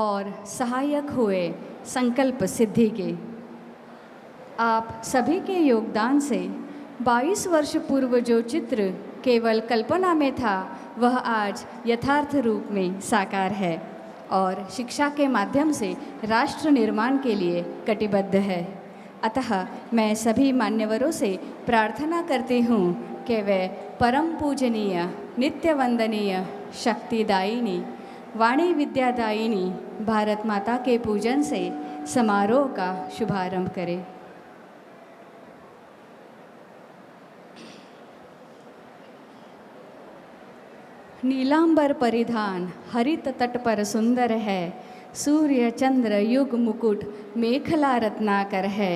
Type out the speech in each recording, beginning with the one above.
और सहायक हुए संकल्प सिद्धि के। आप सभी के योगदान से 22 वर्ष पूर्व जो चित्र केवल कल्पना में था वह आज यथार्थ रूप में साकार है और शिक्षा के माध्यम से राष्ट्र निर्माण के लिए कटिबद्ध है। अतः मैं सभी मान्यवरों से प्रार्थना करती हूँ कि वे परम पूजनीय, नित्य वंदनीय, शक्तिदायिनी, वाणी विद्यादायिनी भारत माता के पूजन से समारोह का शुभारंभ करें। नीलांबर परिधान हरित तट पर सुंदर है, सूर्य चंद्र युग मुकुट मेखला रत्नाकर है।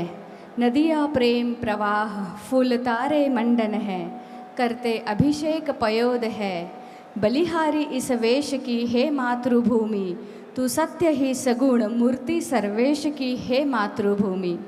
नदियाँ प्रेम प्रवाह फूल तारे मंडन है, करते अभिषेक पयोद है। बलिहारी इस वेश की हे मातृभूमि, तू सत्य ही सगुण मूर्ति सर्वेश की हे मातृभूमि।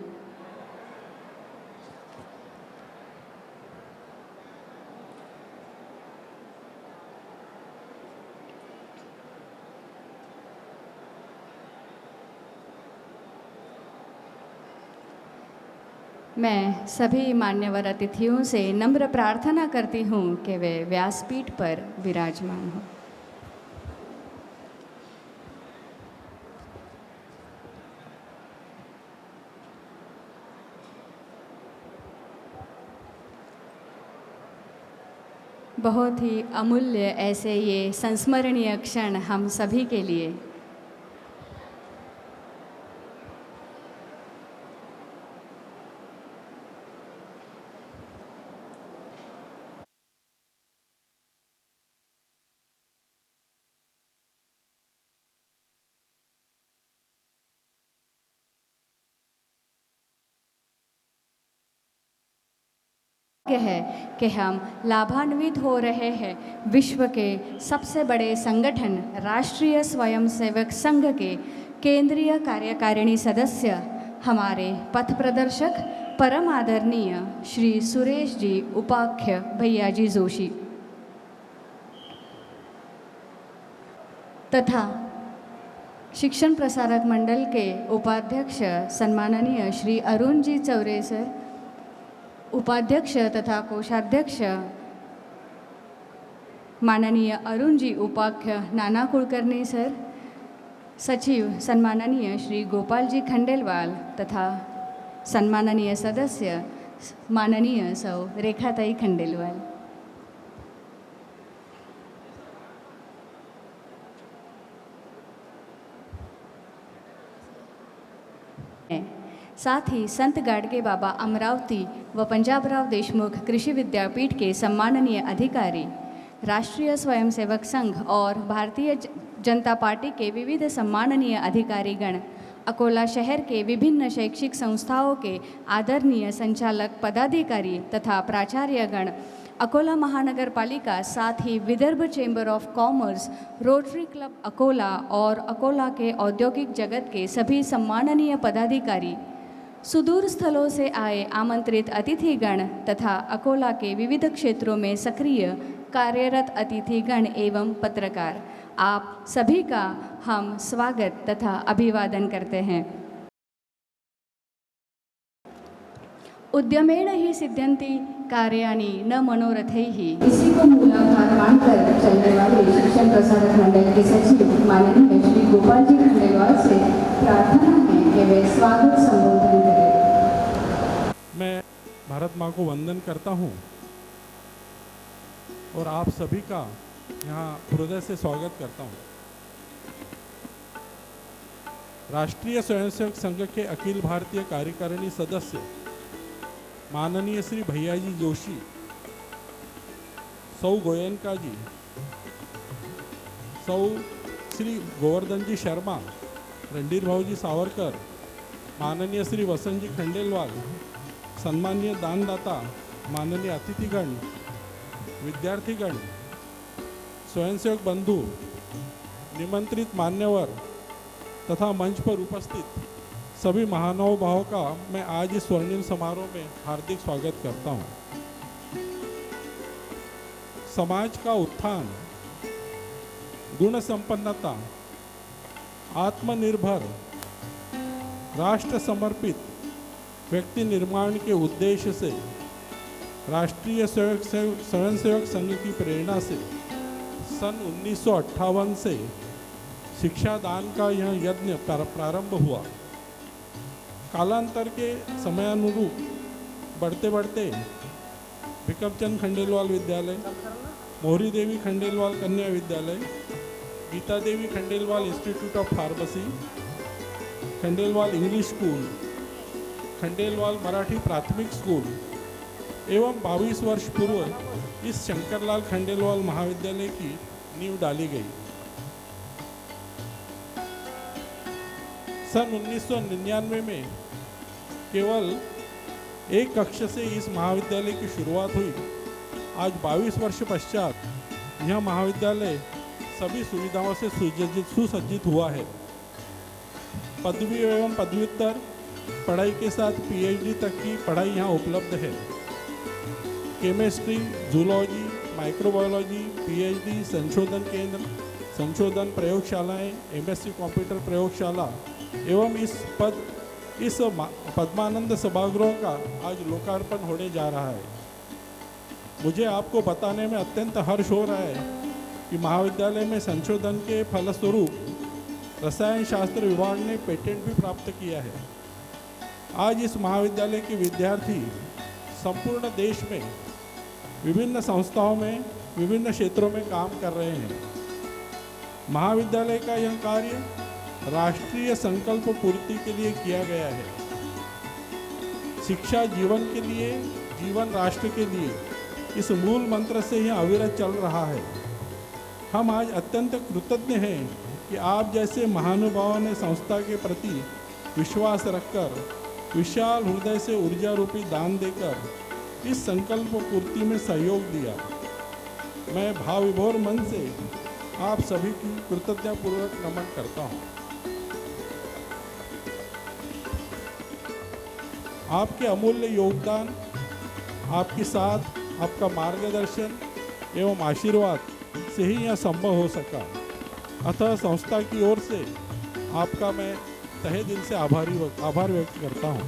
मैं सभी मान्यवर अतिथियों से नम्र प्रार्थना करती हूँ कि वे व्यासपीठ पर विराजमान हों। बहुत ही अमूल्य ऐसे ये संस्मरणीय क्षण हम सभी के लिए। है कि हम लाभान्वित हो रहे हैं विश्व के सबसे बड़े संगठन राष्ट्रीय स्वयंसेवक संघ के केंद्रीय कार्यकारिणी सदस्य हमारे पथ प्रदर्शक परम आदरणीय श्री सुरेश जी उपाख्य भैया जी जोशी तथा शिक्षण प्रसारक मंडल के उपाध्यक्ष सम्माननीय श्री अरुण जी चौरे सर, उपाध्यक्ष तथा कोषाध्यक्ष माननीय अरुण जी उपाख्य नाना कुलकर्णी सर, सचिव सम्माननीय श्री गोपाल जी खंडेलवाल तथा सम्माननीय सदस्य माननीय सौ रेखाताई खंडेलवाल। साथ ही संत गाडगे बाबा अमरावती व पंजाबराव देशमुख कृषि विद्यापीठ के सम्माननीय अधिकारी, राष्ट्रीय स्वयंसेवक संघ और भारतीय जनता पार्टी के विविध सम्माननीय अधिकारीगण, अकोला शहर के विभिन्न शैक्षिक संस्थाओं के आदरणीय संचालक पदाधिकारी तथा प्राचार्यगण, अकोला महानगर पालिका, साथ ही Vidarbha chamber of commerce, rotary club Akola और अकोला के औद्योगिक जगत के सभी सम्माननीय पदाधिकारी, सुदूर स्थलों से आए आमंत्रित अतिथिगण तथा अकोला के विविध क्षेत्रों में सक्रिय कार्यरत अतिथिगण एवं पत्रकार, आप सभी का हम स्वागत तथा अभिवादन करते हैं। उद्यमेन ही सिद्ध्यन्ति कार्याणि न मनोरथैः, इसी को मूलाधार मानकर चलने वाले शिक्षण प्रसारक मंडल के सचिव माननीय श्री गोपाल जी खंडेलवाल से प्रार्थना है कि वे स्वागत संबोधन करें। मैं भारत माँ को वंदन करता हूँ और आप सभी का यहाँ हृदय से स्वागत करता हूँ। राष्ट्रीय स्वयंसेवक संघ के अखिल भारतीय कार्यकारिणी सदस्य माननीय श्री भैया जी जोशी, सौ गोयनका जी, सौ श्री गोवर्धन जी शर्मा, रणधीर भाऊ जी सावरकर, माननीय श्री वसंत जी खंडेलवाल, सम्माननीय दानदाता, माननीय अतिथिगण, विद्यार्थीगण, स्वयंसेवक बंधु, निमंत्रित मान्यवर तथा मंच पर उपस्थित सभी महानुभावों का मैं आज इस स्वर्णिम समारोह में हार्दिक स्वागत करता हूं। समाज का उत्थान, गुण संपन्नता, आत्मनिर्भर राष्ट्र समर्पित व्यक्ति निर्माण के उद्देश्य से राष्ट्रीय स्वयंसेवक संघ की प्रेरणा से सन 1958 से शिक्षादान का यह यज्ञ प्रारंभ हुआ। कालांतर के समयानुरूप बढ़ते बढ़ते भिकमचंद खंडेलवाल विद्यालय, मोहरी देवी खंडेलवाल कन्या विद्यालय, Geeta Devi Khandelwal institute of pharmacy, Khandelwal English school, Khandelwal Marathi प्राथमिक स्कूल एवं 22 वर्ष पूर्व इस शंकरलाल खंडेलवाल महाविद्यालय की नींव डाली गई। सन 1999 में केवल एक कक्ष से इस महाविद्यालय की शुरुआत हुई। आज 22 वर्ष पश्चात यह महाविद्यालय सभी सुविधाओं से सुसज्जित हुआ है। पदवी एवं पदव्युत्तर पढ़ाई के साथ पीएचडी तक की पढ़ाई यहाँ उपलब्ध है। केमिस्ट्री, जूलॉजी, माइक्रोबायोलॉजी, पीएचडी, संशोधन केंद्र, संशोधन प्रयोगशालाएं, एमएससी कंप्यूटर प्रयोगशाला एवं इस पद्मानंद सभागृह का आज लोकार्पण होने जा रहा है। मुझे आपको बताने में अत्यंत हर्ष हो रहा है कि महाविद्यालय में संशोधन के फलस्वरूप रसायन शास्त्र विभाग ने पेटेंट भी प्राप्त किया है। आज इस महाविद्यालय के विद्यार्थी संपूर्ण देश में विभिन्न संस्थाओं में विभिन्न क्षेत्रों में काम कर रहे हैं। महाविद्यालय का यह कार्य राष्ट्रीय संकल्प पूर्ति के लिए किया गया है। शिक्षा जीवन के लिए, जीवन राष्ट्र के लिए, इस मूल मंत्र से यह अविरत चल रहा है। हम आज अत्यंत कृतज्ञ हैं कि आप जैसे महानुभावों ने संस्था के प्रति विश्वास रखकर विशाल हृदय से ऊर्जा रूपी दान देकर इस संकल्प पूर्ति में सहयोग दिया। मैं भावविभोर मन से आप सभी की कृतज्ञतापूर्वक नमन करता हूँ। आपके अमूल्य योगदान, आपके साथ, आपका मार्गदर्शन एवं आशीर्वाद से ही यह संभव हो सका। अतः संस्था की ओर से आपका मैं तहे दिल से आभार व्यक्त करता हूँ।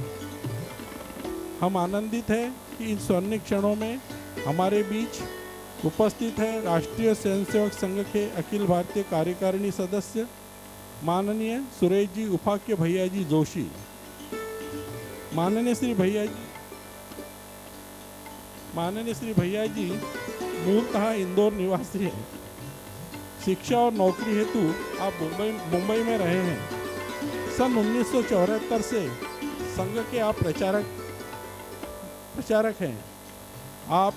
हम आनंदित हैं कि इन स्वर्णिम क्षणों में हमारे बीच उपस्थित है राष्ट्रीय स्वयंसेवक संघ के अखिल भारतीय कार्यकारिणी सदस्य माननीय सुरेश जी उपाख्य भैया जी जोशी। माननीय श्री भैया जी मूलतः इंदौर निवासी हैं। शिक्षा और नौकरी हेतु आप मुंबई में रहे हैं। सन 1974 से संघ के आप प्रचारक हैं। आप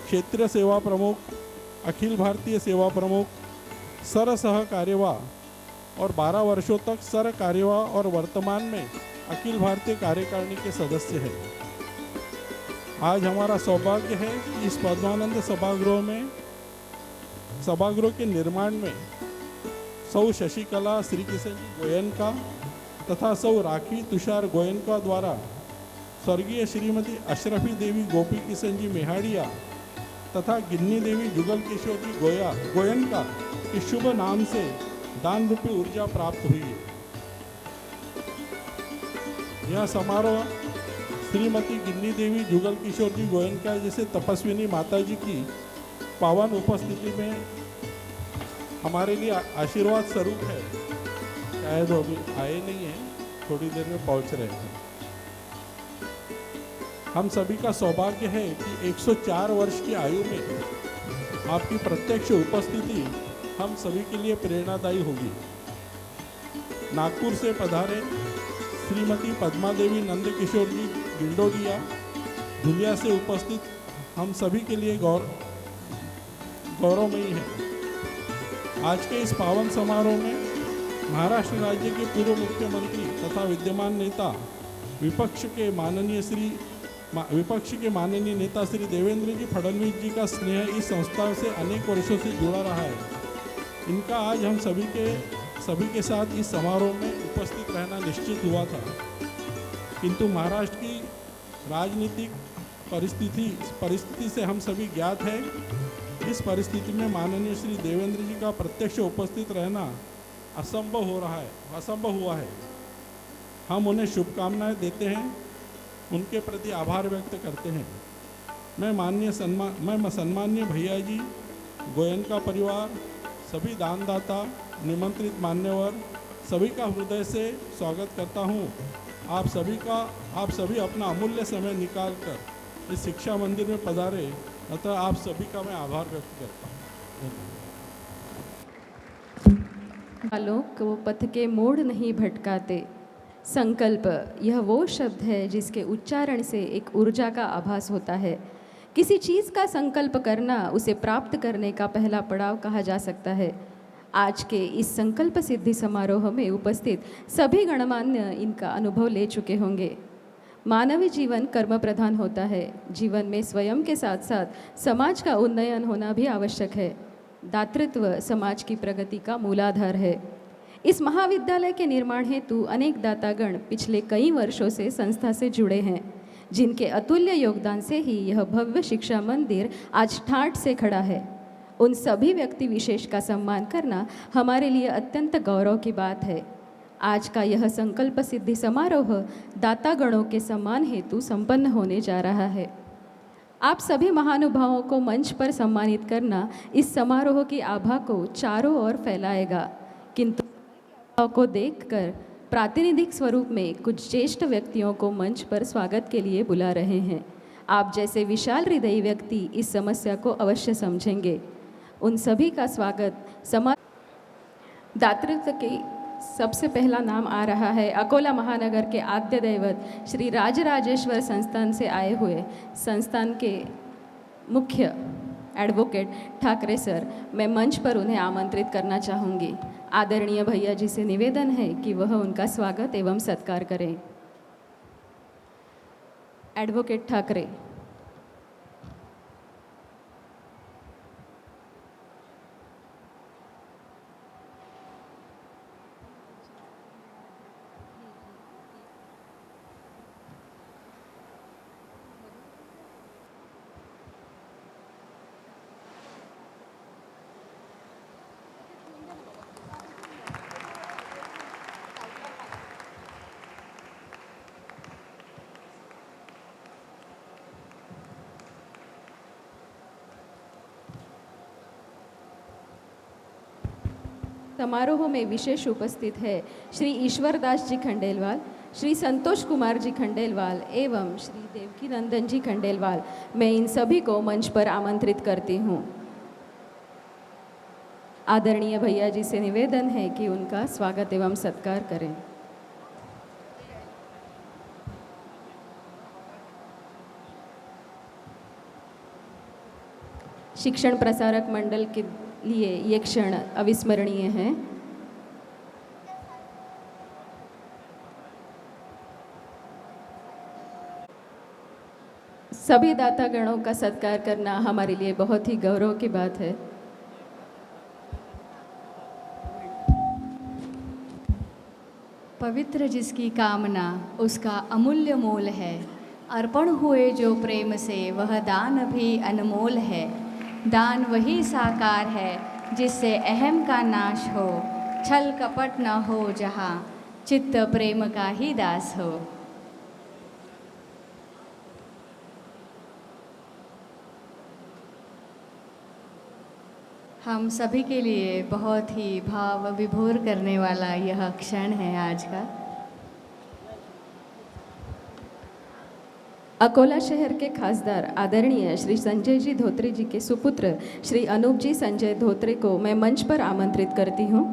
क्षेत्रीय सेवा प्रमुख, अखिल भारतीय सेवा प्रमुख, सह कार्यवाह और 12 वर्षों तक सर कार्यवाह और वर्तमान में अखिल भारतीय कार्यकारिणी के सदस्य हैं। आज हमारा सौभाग्य है कि इस पद्मानंद सभागृह के निर्माण में सौ शशिकला श्री किशन जी गोयनका तथा सौ राखी तुषार गोयनका द्वारा स्वर्गीय श्रीमती अशरफी देवी गोपी किशन जी मेहाड़िया तथा गिन्नी देवी जुगल किशोर जी गोयनका के शुभ नाम से दान रूपी ऊर्जा प्राप्त हुई है। यह समारोह श्रीमती गिन्नी देवी जुगल किशोर जी गोयनका जैसे तपस्विनी माता जी की पावन उपस्थिति में हमारे लिए आशीर्वाद स्वरूप है। शायद वो अभी आए नहीं हैं, थोड़ी देर में पहुंच रहे हैं। हम सभी का सौभाग्य है कि 104 वर्ष की आयु में आपकी प्रत्यक्ष उपस्थिति हम सभी के लिए प्रेरणादायी होगी। नागपुर से पधारे श्रीमती पद्मा देवी नंद किशोर जी गिंडोदिया धुलिया से उपस्थित हम सभी के लिए गौरवमयी है। आज के इस पावन समारोह में महाराष्ट्र राज्य के पूर्व मुख्यमंत्री तथा विद्यमान नेता विपक्ष के माननीय नेता श्री देवेंद्र जी फडणवीस जी का स्नेह इस संस्था से अनेक वर्षों से जुड़ा रहा है। इनका आज हम सभी के साथ इस समारोह में उपस्थित रहना निश्चित हुआ था, किंतु महाराष्ट्र की राजनीतिक परिस्थिति से हम सभी ज्ञात है। इस परिस्थिति में माननीय श्री देवेंद्र जी का प्रत्यक्ष उपस्थित रहना असंभव हुआ है। हम उन्हें शुभकामनाएं देते हैं, उनके प्रति आभार व्यक्त करते हैं। मैं सम्माननीय भैया जी, गोयनका परिवार, सभी दानदाता, निमंत्रित मान्यवर सभी का हृदय से स्वागत करता हूँ। आप सभी अपना अमूल्य समय निकाल कर इस शिक्षा मंदिर में पधारे, अतः आप सभी का मैं आभार व्यक्त करता हूँ। वालों को पथ के मोड़ नहीं भटकाते। संकल्प यह वो शब्द है जिसके उच्चारण से एक ऊर्जा का आभास होता है। किसी चीज़ का संकल्प करना उसे प्राप्त करने का पहला पड़ाव कहा जा सकता है। आज के इस संकल्प सिद्धि समारोह में उपस्थित सभी गणमान्य इनका अनुभव ले चुके होंगे। मानवीय जीवन कर्म प्रधान होता है। जीवन में स्वयं के साथ साथ समाज का उन्नयन होना भी आवश्यक है। दातृत्व समाज की प्रगति का मूलाधार है। इस महाविद्यालय के निर्माण हेतु अनेक दातागण पिछले कई वर्षों से संस्था से जुड़े हैं, जिनके अतुल्य योगदान से ही यह भव्य शिक्षा मंदिर आज ठाठ से खड़ा है। उन सभी व्यक्ति विशेष का सम्मान करना हमारे लिए अत्यंत गौरव की बात है। आज का यह संकल्प सिद्धि समारोह दातागणों के सम्मान हेतु संपन्न होने जा रहा है। आप सभी महानुभावों को मंच पर सम्मानित करना इस समारोह की आभा को चारों ओर फैलाएगा, किंतु को देखकर प्रातिनिधिक स्वरूप में कुछ ज्येष्ठ व्यक्तियों को मंच पर स्वागत के लिए बुला रहे हैं। आप जैसे विशाल हृदयी व्यक्ति इस समस्या को अवश्य समझेंगे। उन सभी का स्वागत दातृत्व के सबसे पहला नाम आ रहा है अकोला महानगर के आद्य दैवत श्री राजराजेश्वर संस्थान से आए हुए संस्थान के मुख्य एडवोकेट ठाकरे सर। मैं मंच पर उन्हें आमंत्रित करना चाहूँगी। आदरणीय भैया जी से निवेदन है कि वह उनका स्वागत एवं सत्कार करें। एडवोकेट ठाकरे। समारोह में विशेष उपस्थित है श्री ईश्वरदास जी खंडेलवाल, श्री संतोष कुमार जी खंडेलवाल एवं श्री देवकी नंदन जी खंडेलवाल। मैं इन सभी को मंच पर आमंत्रित करती हूँ। आदरणीय भैया जी से निवेदन है कि उनका स्वागत एवं सत्कार करें। शिक्षण प्रसारक मंडल के लिए ये क्षण अविस्मरणीय है। सभी दातागणों का सत्कार करना हमारे लिए बहुत ही गौरव की बात है। पवित्र जिसकी कामना उसका अमूल्य मोल है। अर्पण हुए जो प्रेम से वह दान भी अनमोल है। दान वही साकार है जिससे अहम का नाश हो। छल कपट न हो जहाँ चित्त प्रेम का ही दास हो। हम सभी के लिए बहुत ही भाव विभोर करने वाला यह क्षण है आज का। अकोला शहर के खासदार आदरणीय श्री संजय जी धोत्रे जी के सुपुत्र श्री अनूप जी संजय धोत्रे को मैं मंच पर आमंत्रित करती हूँ।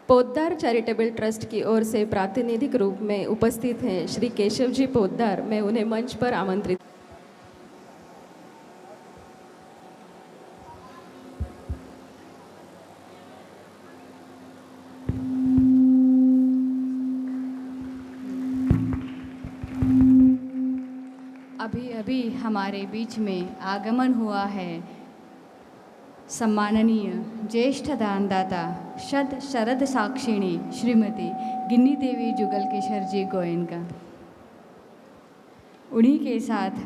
पोद्दार चैरिटेबल ट्रस्ट की ओर से प्रातिनिधिक रूप में उपस्थित हैं श्री केशव जी पोद्दार। मैं उन्हें मंच पर आमंत्रित। अभी अभी हमारे बीच में आगमन हुआ है सम्माननीय ज्येष्ठ दानदाता शरद साक्षिणी श्रीमती गिन्नी देवी जुगल किशोर जी गोयन का। उन्हीं के साथ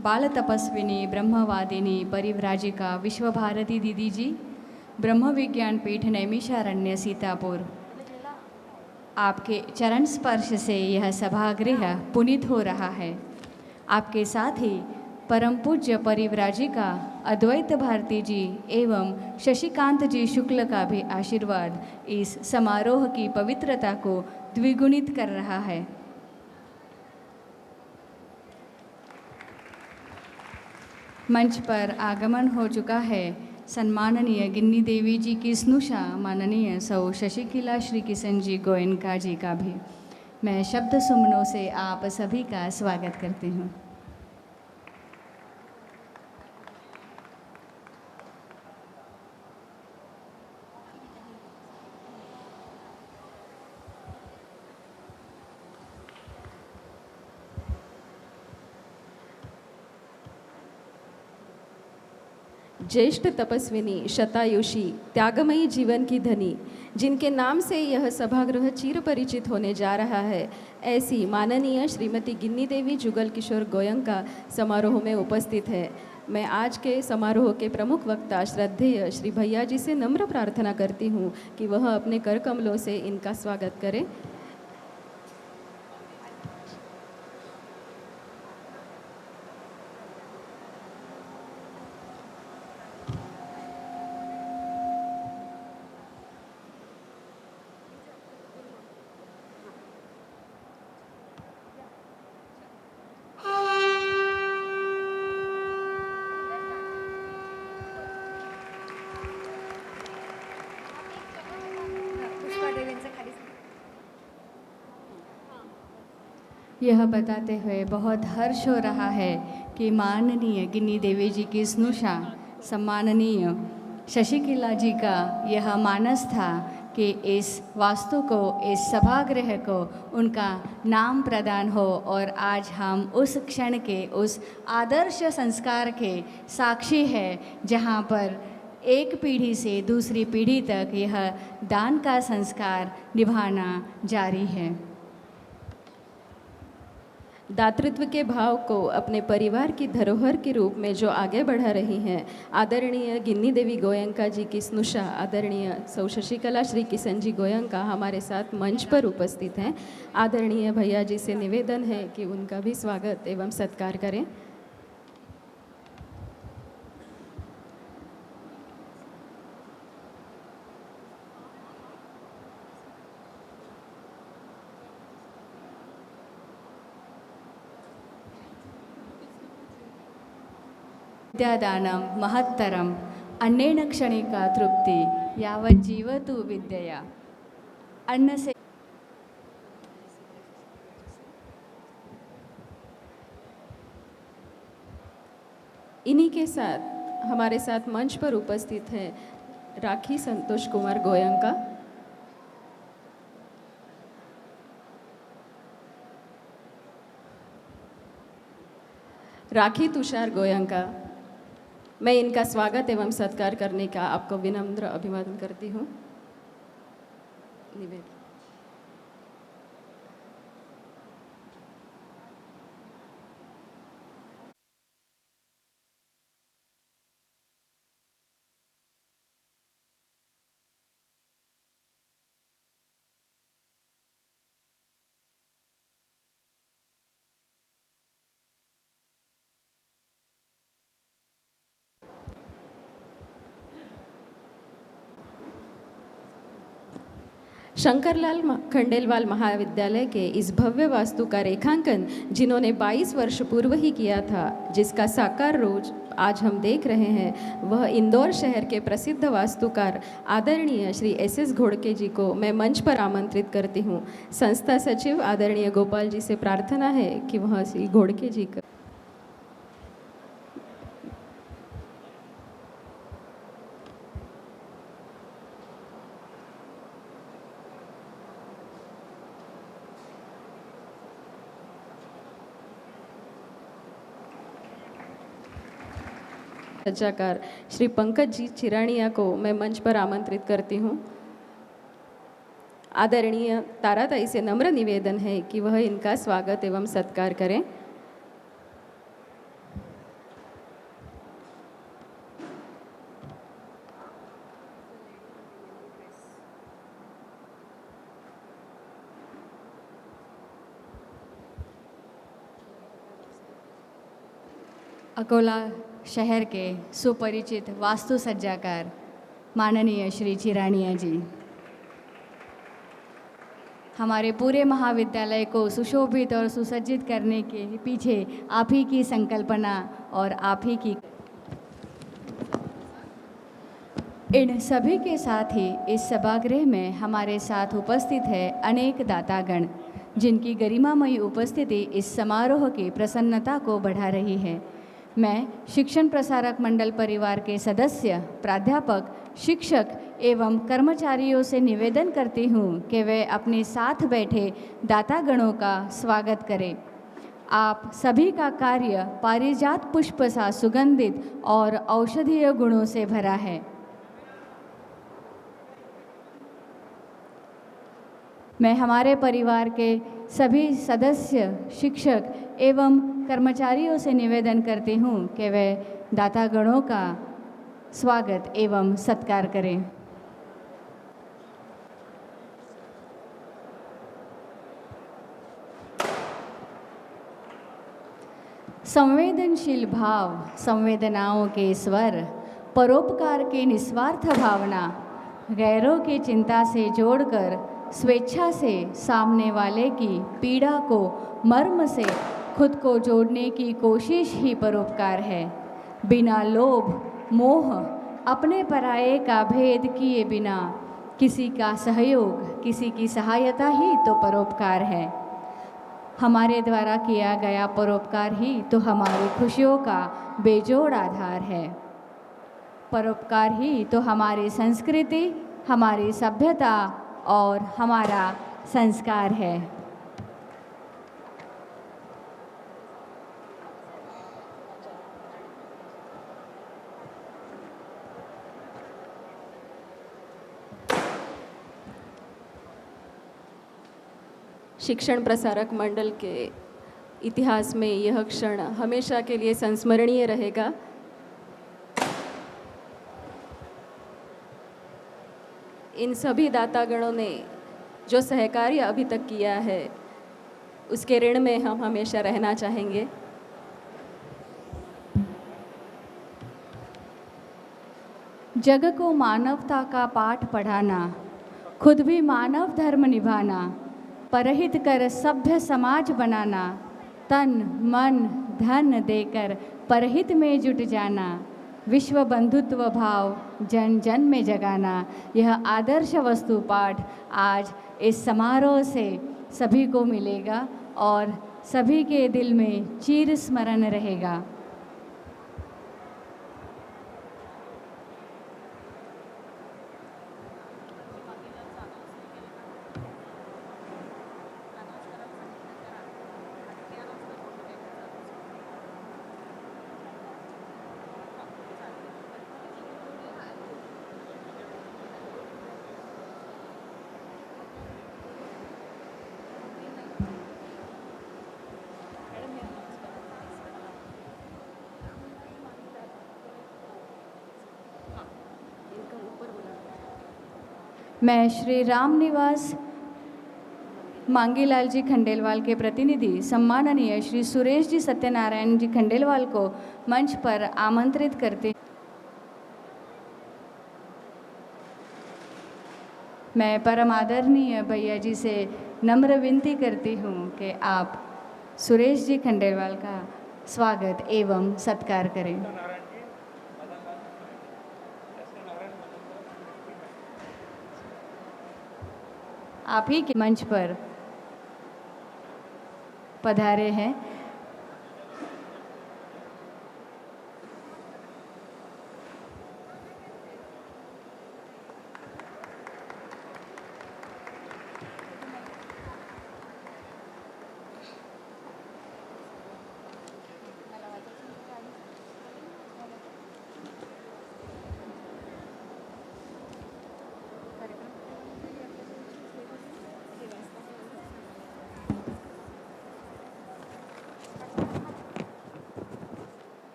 बाल तपस्विनी ब्रह्मवादिनी परिव्राजिका विश्वभारती दीदी जी, ब्रह्म विज्ञान पीठ नैमिषारण्य सीतापुर, आपके चरण स्पर्श से यह सभागृह पुनीत हो रहा है। आपके साथ ही परम पूज्य परिव्राजिका अद्वैत भारती जी एवं शशिकांत जी शुक्ल का भी आशीर्वाद इस समारोह की पवित्रता को द्विगुणित कर रहा है। मंच पर आगमन हो चुका है सम्माननीय गिन्नी देवी जी की स्नुषा माननीय सौ शशिकला श्री किशन जी गोयनका जी का भी मैं शब्द सुमनों से आप सभी का स्वागत करती हूँ। ज्येष्ठ तपस्विनी शतायुषी त्यागमयी जीवन की धनी, जिनके नाम से यह सभागृह चिर परिचित होने जा रहा है, ऐसी माननीय श्रीमती गिन्नी देवी जुगल किशोर गोयनका समारोह में उपस्थित है। मैं आज के समारोह के प्रमुख वक्ता श्रद्धेय श्री भैया जी से नम्र प्रार्थना करती हूँ कि वह अपने कर कमलों से इनका स्वागत करें। यह बताते हुए बहुत हर्ष हो रहा है कि माननीय गिन्नी देवी जी की स्नुषा सम्माननीय शशिकला जी का यह मानस था कि इस वास्तु को, इस सभागृह को उनका नाम प्रदान हो और आज हम उस क्षण के, उस आदर्श संस्कार के साक्षी हैं जहाँ पर एक पीढ़ी से दूसरी पीढ़ी तक यह दान का संस्कार निभाना जारी है। दातृत्व के भाव को अपने परिवार की धरोहर के रूप में जो आगे बढ़ा रही हैं आदरणीय गिन्नी देवी गोयनका जी की स्नुषा आदरणीय सौ शशिकला श्री किशन जी गोयनका हमारे साथ मंच पर उपस्थित हैं। आदरणीय भैया जी से निवेदन है कि उनका भी स्वागत एवं सत्कार करें। विद्यादानं महत्तरम् अन्नेन क्षणिका तृप्ति यावत् जीवतु विद्यया। अन्न से इन्हीं के साथ हमारे साथ मंच पर उपस्थित हैं राखी संतोष कुमार गोयनका, राखी तुषार गोयनका। मैं इनका स्वागत एवं सत्कार करने का आपको विनम्र अभिवादन करती हूँ। निवेदन। शंकरलाल खंडेलवाल महाविद्यालय के इस भव्य वास्तु का रेखांकन जिन्होंने 22 वर्ष पूर्व ही किया था, जिसका साकार रूप आज हम देख रहे हैं, वह इंदौर शहर के प्रसिद्ध वास्तुकार आदरणीय श्री एस घोड़के जी को मैं मंच पर आमंत्रित करती हूँ। संस्था सचिव आदरणीय गोपाल जी से प्रार्थना है कि वह श्री घोड़के जी का सज्जाकार श्री पंकज जी चिरानिया को मैं मंच पर आमंत्रित करती हूँ। आदरणीय ताराताई से नम्र निवेदन है कि वह इनका स्वागत एवं सत्कार करें। अकोला शहर के सुपरिचित वास्तु सज्जाकार माननीय श्री चिरानिया जी, हमारे पूरे महाविद्यालय को सुशोभित और सुसज्जित करने के पीछे आप ही की संकल्पना और आप ही की। इन सभी के साथ ही इस सभागृह में हमारे साथ उपस्थित है अनेक दातागण, जिनकी गरिमामयी उपस्थिति इस समारोह की प्रसन्नता को बढ़ा रही है। मैं शिक्षण प्रसारक मंडल परिवार के सदस्य, प्राध्यापक, शिक्षक एवं कर्मचारियों से निवेदन करती हूँ कि वे अपने साथ बैठे दातागणों का स्वागत करें। आप सभी का कार्य पारिजात पुष्प सा सुगंधित और औषधीय गुणों से भरा है। मैं हमारे परिवार के सभी सदस्य, शिक्षक एवं कर्मचारियों से निवेदन करती हूँ कि वे दातागणों का स्वागत एवं सत्कार करें। संवेदनशील भाव, संवेदनाओं के स्वर, परोपकार की निस्वार्थ भावना, गैरों की चिंता से जोड़कर स्वेच्छा से सामने वाले की पीड़ा को मर्म से खुद को जोड़ने की कोशिश ही परोपकार है। बिना लोभ, मोह, अपने पराये का भेद किए बिना किसी का सहयोग, किसी की सहायता ही तो परोपकार है। हमारे द्वारा किया गया परोपकार ही तो हमारी खुशियों का बेजोड़ आधार है। परोपकार ही तो हमारी संस्कृति, हमारी सभ्यता और हमारा संस्कार है। शिक्षण प्रसारक मंडल के इतिहास में यह क्षण हमेशा के लिए संस्मरणीय रहेगा। इन सभी दातागणों ने जो सहकार्य अभी तक किया है, उसके ऋण में हम हमेशा रहना चाहेंगे। जग को मानवता का पाठ पढ़ाना, खुद भी मानव धर्म निभाना, परहित कर सभ्य समाज बनाना, तन मन धन देकर परहित में जुट जाना, विश्व बंधुत्व भाव जन जन में जगाना, यह आदर्श वस्तु पाठ आज इस समारोह से सभी को मिलेगा और सभी के दिल में चिर स्मरण रहेगा। मैं श्री राम निवास मांगीलाल जी खंडेलवाल के प्रतिनिधि सम्माननीय श्री सुरेश जी सत्यनारायण जी खंडेलवाल को मंच पर आमंत्रित करते। मैं परम आदरणीय भैया जी से नम्र विनती करती हूँ कि आप सुरेश जी खंडेलवाल का स्वागत एवं सत्कार करें। आप ही के मंच पर पधारे हैं।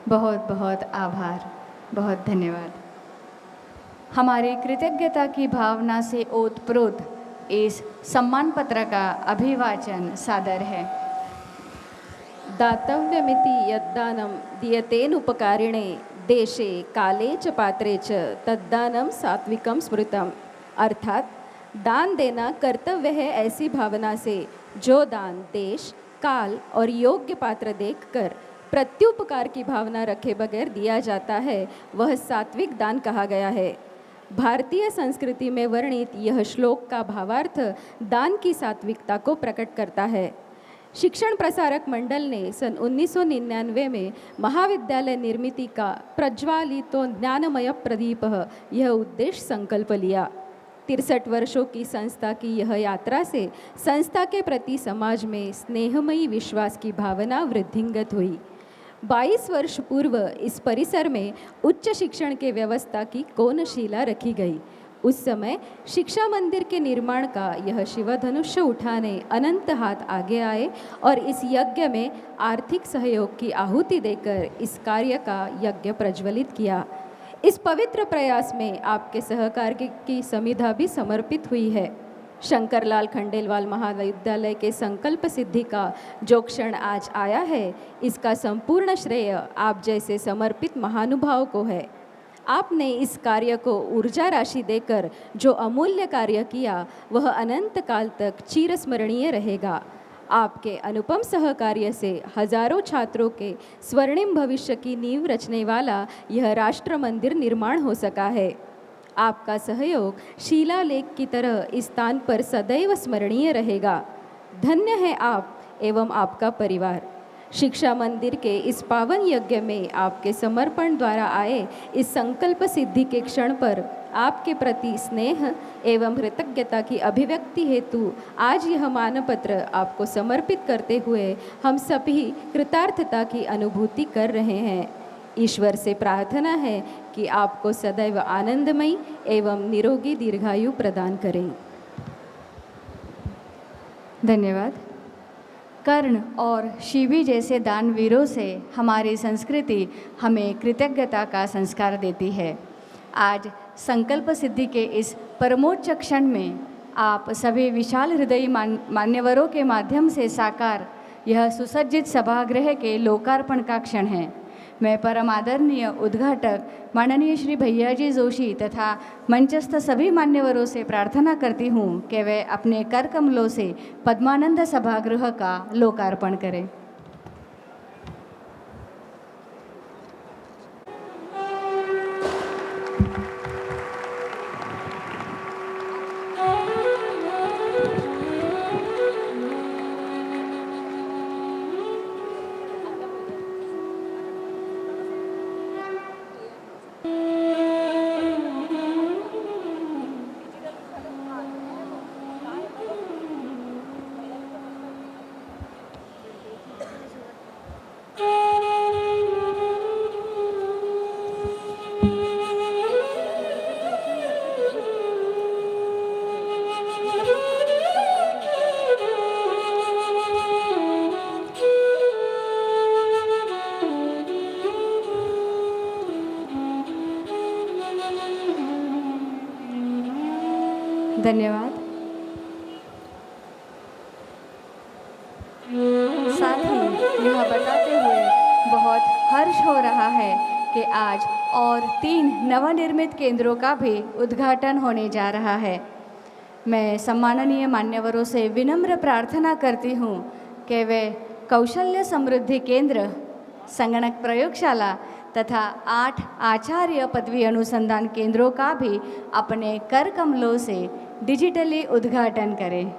बहुत बहुत आभार, बहुत धन्यवाद। हमारी कृतज्ञता की भावना से ओतप्रोत इस सम्मान पत्र का अभिवाचन सादर है। दातव्यमिति यद्दानं दीयतेनुपकारिणे देशे काले च पात्रे च तद्दानं सात्विकं स्मृतम। अर्थात दान देना कर्तव्य है ऐसी भावना से जो दान देश, काल और योग्य पात्र देखकर प्रत्युपकार की भावना रखे बगैर दिया जाता है वह सात्विक दान कहा गया है। भारतीय संस्कृति में वर्णित यह श्लोक का भावार्थ दान की सात्विकता को प्रकट करता है। शिक्षण प्रसारक मंडल ने सन 1999 में महाविद्यालय निर्मिति का प्रज्वालितो ज्ञानमय प्रदीप यह उद्देश्य संकल्प लिया। 63 वर्षों की संस्था की यह यात्रा से संस्था के प्रति समाज में स्नेहमयी विश्वास की भावना वृद्धिंगत हुई। 22 वर्ष पूर्व इस परिसर में उच्च शिक्षण के व्यवस्था की कोनशिला रखी गई। उस समय शिक्षा मंदिर के निर्माण का यह शिवधनुष्य उठाने अनंत हाथ आगे आए और इस यज्ञ में आर्थिक सहयोग की आहुति देकर इस कार्य का यज्ञ प्रज्वलित किया। इस पवित्र प्रयास में आपके सहकार की समिधा भी समर्पित हुई है। शंकरलाल खंडेलवाल महाविद्यालय के संकल्प सिद्धि का जो क्षण आज आया है, इसका संपूर्ण श्रेय आप जैसे समर्पित महानुभाव को है। आपने इस कार्य को ऊर्जा राशि देकर जो अमूल्य कार्य किया वह अनंत काल तक चिरस्मरणीय रहेगा। आपके अनुपम सहकार्य से हजारों छात्रों के स्वर्णिम भविष्य की नींव रचने वाला यह राष्ट्र मंदिर निर्माण हो सका है। आपका सहयोग शिलालेख की तरह इस स्थान पर सदैव स्मरणीय रहेगा। धन्य है आप एवं आपका परिवार। शिक्षा मंदिर के इस पावन यज्ञ में आपके समर्पण द्वारा आए इस संकल्प सिद्धि के क्षण पर आपके प्रति स्नेह एवं कृतज्ञता की अभिव्यक्ति हेतु आज यह मानपत्र आपको समर्पित करते हुए हम सभी कृतार्थता की अनुभूति कर रहे हैं। ईश्वर से प्रार्थना है कि आपको सदैव आनंदमयी एवं निरोगी दीर्घायु प्रदान करें। धन्यवाद। कर्ण और शिवी जैसे दानवीरों से हमारी संस्कृति हमें कृतज्ञता का संस्कार देती है। आज संकल्प सिद्धि के इस परमोच्च क्षण में आप सभी विशाल हृदयी मान्यवरों के माध्यम से साकार यह सुसज्जित सभागृह के लोकार्पण का क्षण है। मैं परम आदरणीय उद्घाटक माननीय श्री भैयाजी जोशी तथा मंचस्थ सभी मान्यवरों से प्रार्थना करती हूँ कि वे अपने कर कमलों से पद्मानंद सभागृह का लोकार्पण करें। धन्यवाद। साथ ही यह बताते हुए बहुत हर्ष हो रहा है कि आज और 3 नवनिर्मित केंद्रों का भी उद्घाटन होने जा रहा है। मैं सम्माननीय मान्यवरों से विनम्र प्रार्थना करती हूँ कि वे कौशल्य समृद्धि केंद्र, संगणक प्रयोगशाला तथा 8 आचार्य पदवी अनुसंधान केंद्रों का भी अपने कर कमलों से डिजिटली उद्घाटन करें।